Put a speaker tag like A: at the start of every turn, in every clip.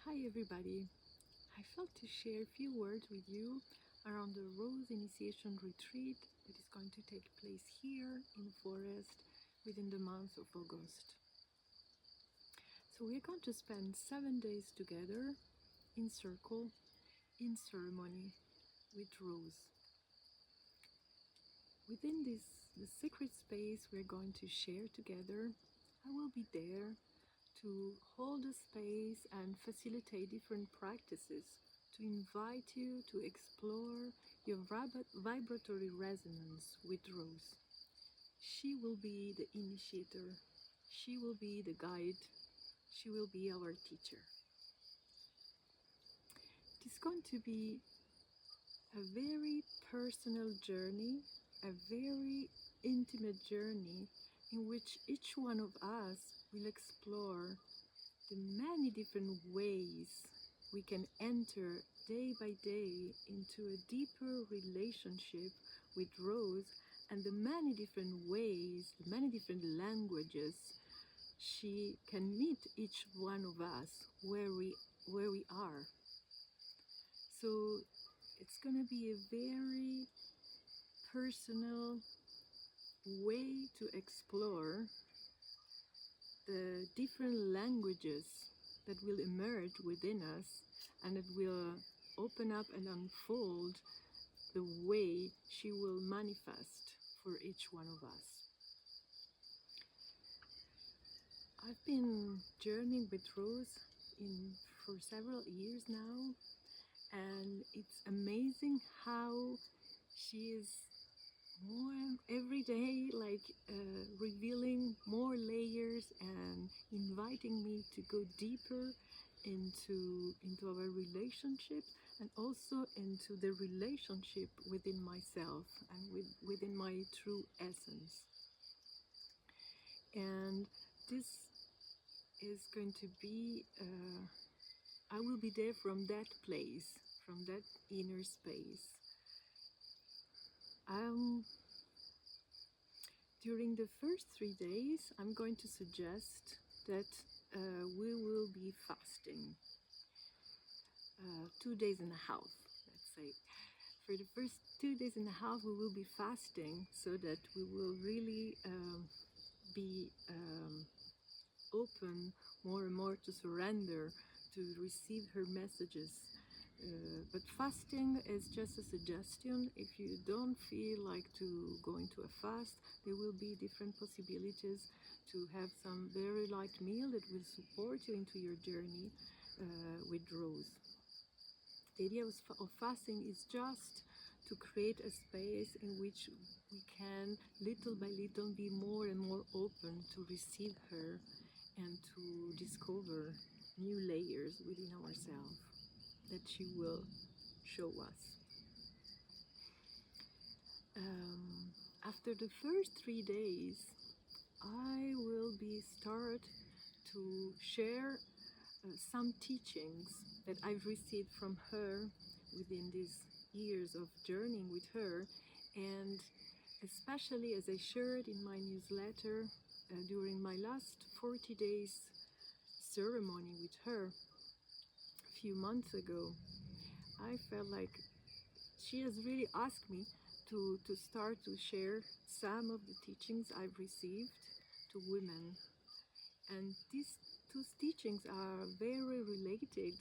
A: Hi everybody. I felt to share a few words with you around the Rose Initiation Retreat that is going to take place here in the forest within the month of August. So we're going to spend 7 days together in circle, in ceremony with Rose. Within the sacred space we're going to share together, I will be there to hold a space and facilitate different practices to invite you to explore your vibratory resonance with Rose. She will be the initiator, she will be the guide, she will be our teacher. It is going to be a very personal journey, a very intimate journey in which each one of us will explore the many different ways we can enter day by day into a deeper relationship with Rose, and the many different ways, the many different languages she can meet each one of us where we are. So it's going to be a very personal way to explore the different languages that will emerge within us, and it will open up and unfold the way she will manifest for each one of us. I've been journeying with Rose for several years now, and it's amazing how she is more every day, revealing more layers and inviting me to go deeper into our relationship, and also into the relationship within myself and within my true essence. And this is going to be I will be there from that place, from that inner space. During the first 3 days, I'm going to suggest that we will be fasting. 2 days and a half, let's say. For the first 2 days and a half, we will be fasting so that we will really be open more and more to surrender, to receive her messages. But fasting is just a suggestion. If you don't feel like to go into a fast, there will be different possibilities to have some very light meal that will support you into your journey with Rose. The idea of fasting is just to create a space in which we can little by little be more and more open to receive her and to discover new layers within ourselves that she will show us. After the first 3 days, I will start to share some teachings that I've received from her within these years of journeying with her, and especially as I shared in my newsletter during my last 40 days ceremony with her a few months ago. I felt like she has really asked me to start to share some of the teachings I've received to women. And these two teachings are very related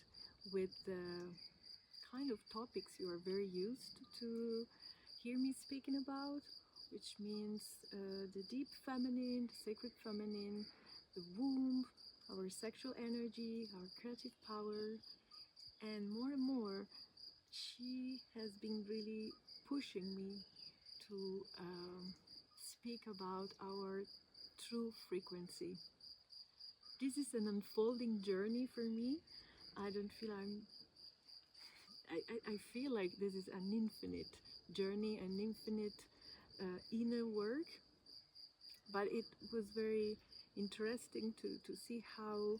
A: with the kind of topics you are very used to hear me speaking about, which means the deep feminine, the sacred feminine, the womb, our sexual energy, our creative power. And more, she has been really pushing me to speak about our true frequency. This is an unfolding journey for me. I don't feel I feel like this is an infinite journey, an infinite inner work. But it was very interesting to see how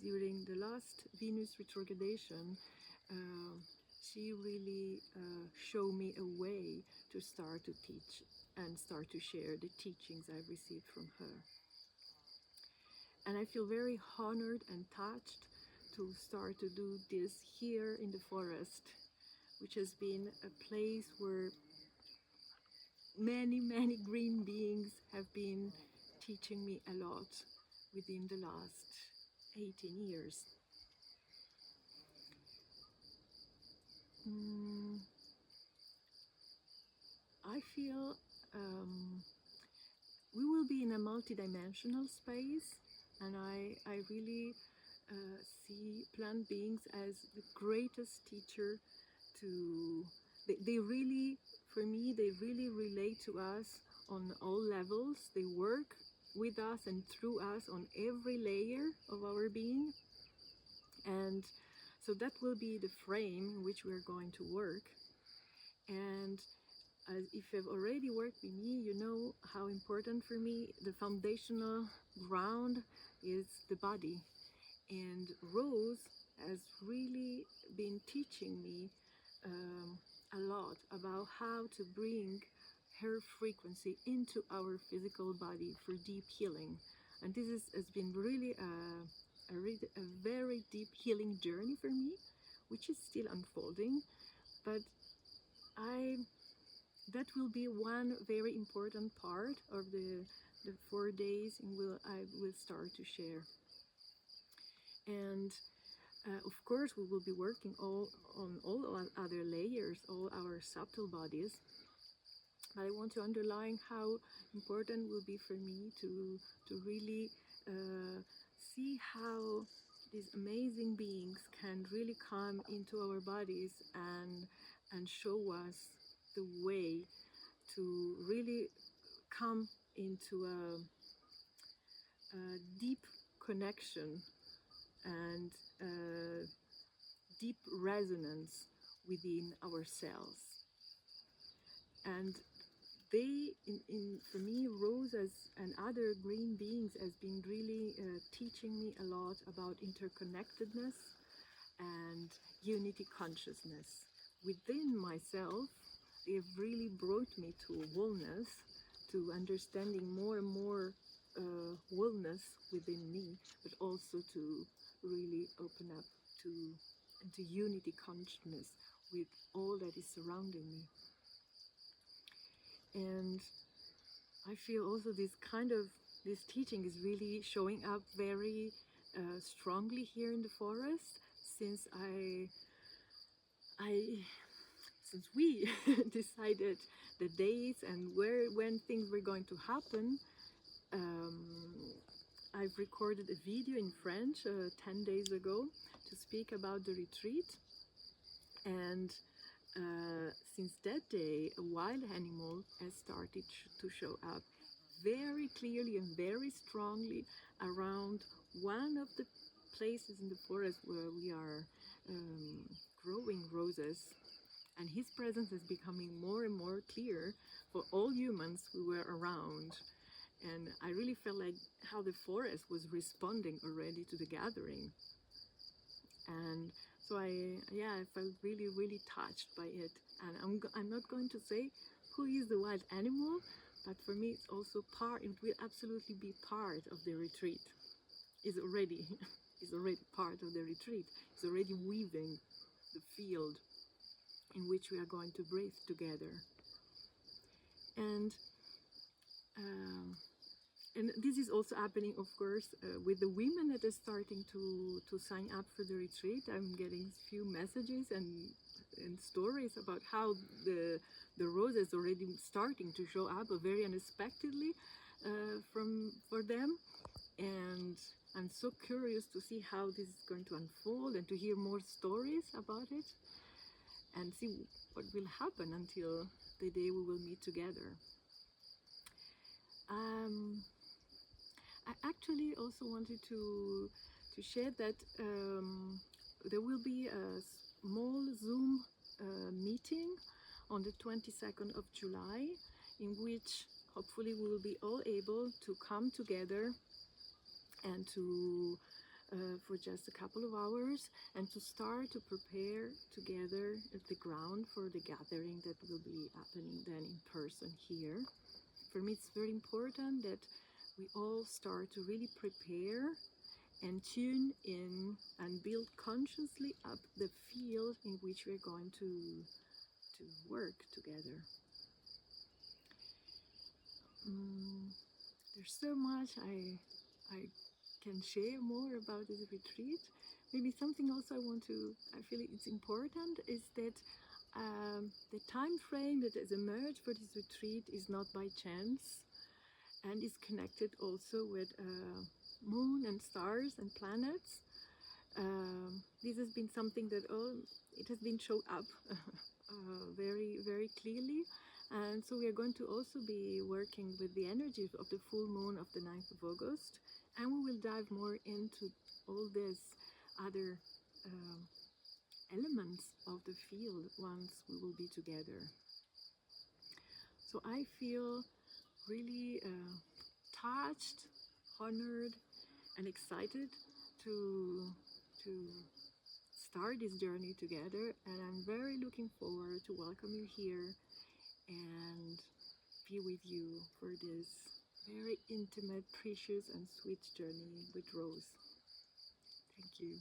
A: during the last Venus retrogradation, she really showed me a way to start to teach and start to share the teachings I've received from her. And I feel very honored and touched to start to do this here in the forest, which has been a place where many green beings have been teaching me a lot within the last 18 years. I feel we will be in a multidimensional space, and I really see plant beings as the greatest teacher to, they really, for me, they really relate to us on all levels. They work with us and through us on every layer of our being. And so that will be the frame in which we're going to work. And if you've already worked with me, you know how important for me the foundational ground is the body. And Rose has really been teaching me a lot about how to bring her frequency into our physical body for deep healing. And this has been really a very deep healing journey for me, which is still unfolding. But that will be one very important part of the 4 days I will start to share. And of course, we will be working on all other layers, all our subtle bodies. But I want to underline how important it will be for me to really see how these amazing beings can really come into our bodies and show us the way to really come into a deep connection and deep resonance within ourselves. And they, for me, Rose and other green beings has been really teaching me a lot about interconnectedness and unity consciousness. Within myself, they've really brought me to wholeness, to understanding more and more wholeness within me, but also to really open up to unity consciousness with all that is surrounding me. And I feel also this teaching is really showing up very strongly here in the forest, since since we decided the dates and when things were going to happen. I've recorded a video in French 10 days ago to speak about the retreat, and since that day a wild animal has started to show up very clearly and very strongly around one of the places in the forest where we are growing roses, and his presence is becoming more and more clear for all humans who were around. And I really felt like how the forest was responding already to the gathering. And so I felt really touched by it. And I'm not going to say who is the wild animal, but for me it's also it will absolutely be part of the retreat. It's already part of the retreat. It's already weaving the field in which we are going to breathe together. And this is also happening, of course, with the women that are starting to sign up for the retreat. I'm getting a few messages and stories about how the rose is already starting to show up very unexpectedly for them. And I'm so curious to see how this is going to unfold and to hear more stories about it and see what will happen until the day we will meet together. I actually also wanted to share that there will be a small Zoom meeting on the 22nd of July, in which hopefully we will be all able to come together and to for just a couple of hours and to start to prepare together the ground for the gathering that will be happening then in person here. For me, it's very important that we all start to really prepare and tune in and build consciously up the field in which we're going to work together. There's so much I can share more about this retreat. Maybe something also I feel it's important is that the time frame that has emerged for this retreat is not by chance and is connected also with moon and stars and planets. This has been something that it has been shown up very, very clearly. And so we are going to also be working with the energy of the full moon of the 9th of August. And we will dive more into all these other elements of the field once we will be together. So I feel really touched, honored, and excited to start this journey together. And I'm very looking forward to welcome you here and be with you for this very intimate, precious, and sweet journey with Rose. Thank you.